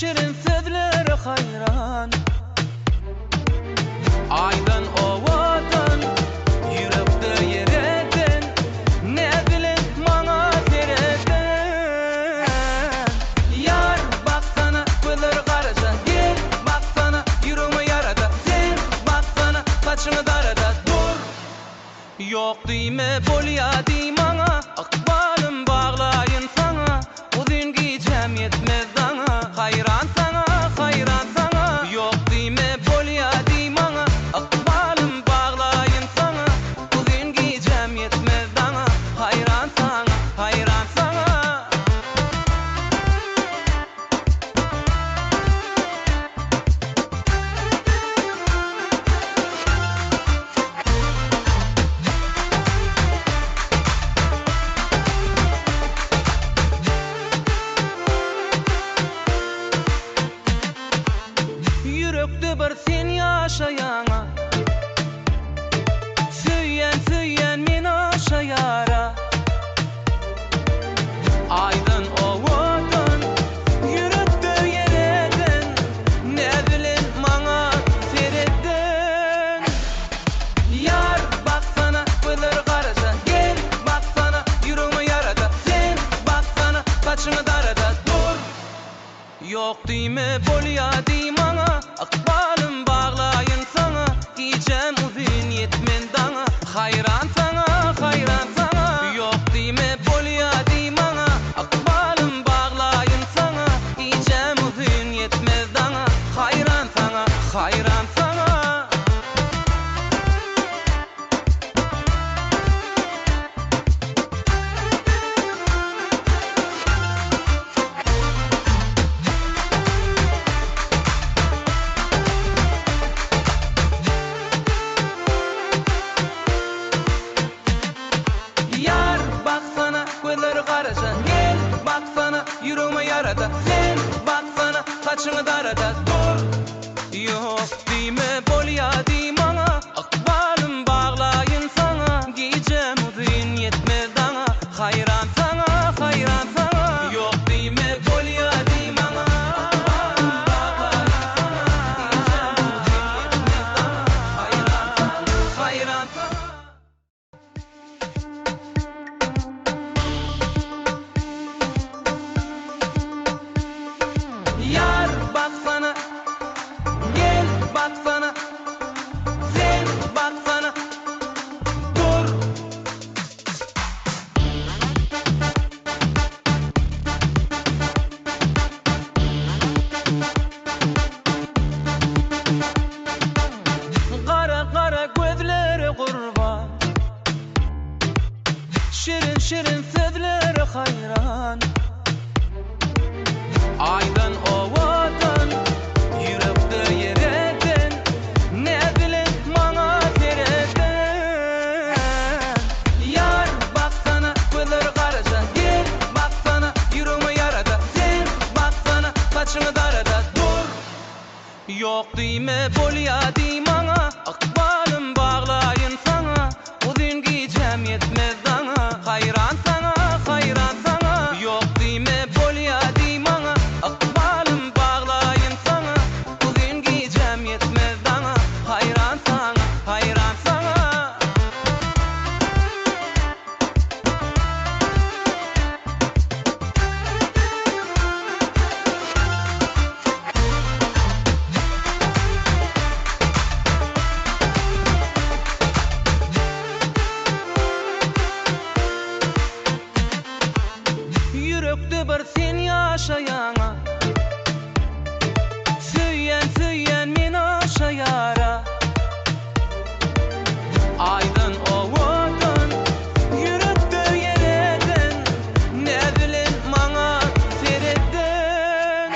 şirin sözlere hayran. Aydan ovadan, yürekte yereden, ne bilin bana sereden. Yar baksana gözleri karaca, gel baksana yüreğime yarada. Sen baksana saçını darada, dur. Yok diyme bolya diymana, akbalım bağlayın sana. Uzun giyeceğim yetmez sana, hayran sana, hayran sana. Yok diyme bolya diymana, akbalım bağlayın sana. Uzun giyeceğim yetmez sana, hayran sana, hayran sana. Yürekte bir sen yaşayana, söyyen men aşayara. Aydın ovadan, yürekte yereden, ne bilin bana sereden. Yar baksana gözleri karaca, gel baksana yüreğime yarada. Sen baksana saçını darada, dur. Yok diyme bolya diymana, akbalım bağlayın sana. Giyeceğim uzun yetmen dana, hayran sana, hayran sana. Yok diyme bolya diymana, akbalım bağlayın sana. Giyeceğim uzun yetmez dana, hayran sana, hayran sana. Yar baksana gözleri karaca, gel baksana yüreğime yarada. Sen baksana saçını darada, dur. Yok diyme bolya diymana, akbalım bağlayın sana. Giyeceğim uzun yetmez dana, hayran sana, hayran sana. Yok diyme bolya diymana, akbalım bağlayın sana. Giyeceğim uzun yetmez dana, hayran sana, hayran sana. Yar baksana, gel baksana, sen baksana, dur. Kara kara gözlere kurban, şirin şirin sözlere hayran. Aydan ovadan, yürekte yereden, ne bilin bana sereden. Yar baksana gözleri karaca, gel baksana yüreğime yarada. Sen baksana saçını darada, dur. Yok diyme bolya diymana, akbalım bağlayın sana. Uzun giyeceğim yetmez sana, hayran sana, hayran sana. Yok diyme bolya diymana, akbalım bağlayın sana. Uzun giyeceğim yetmez sana, hayran sana, hayran sana. Yürekte bir sen yaşayana, söyyen men aşayara. Aydın ovadan, yürekte yereden, ne bilin bana sereden.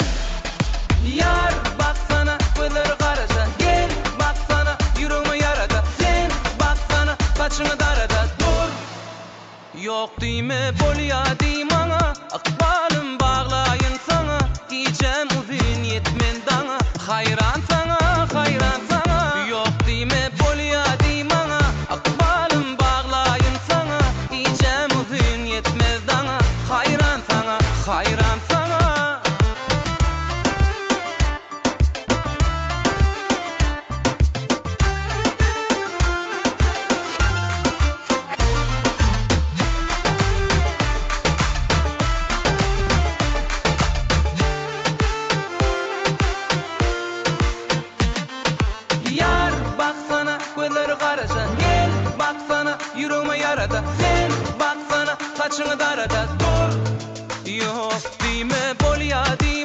Yar baksana gözleri karaca, gel baksana yüreğime yarada. Sen baksana saçını darada, dur. Yok diyme bolya diymana, akbalım bağlayın sana. Giyeceğim uzun yetmen dana, hayran sana, hayran sana. Yok diyme bolya diymana, akbalım bağlayın sana. Giyeceğim uzun yetmez dana, hayran sana, hayran sana. saçını darada dur. Yok deme bol ya deme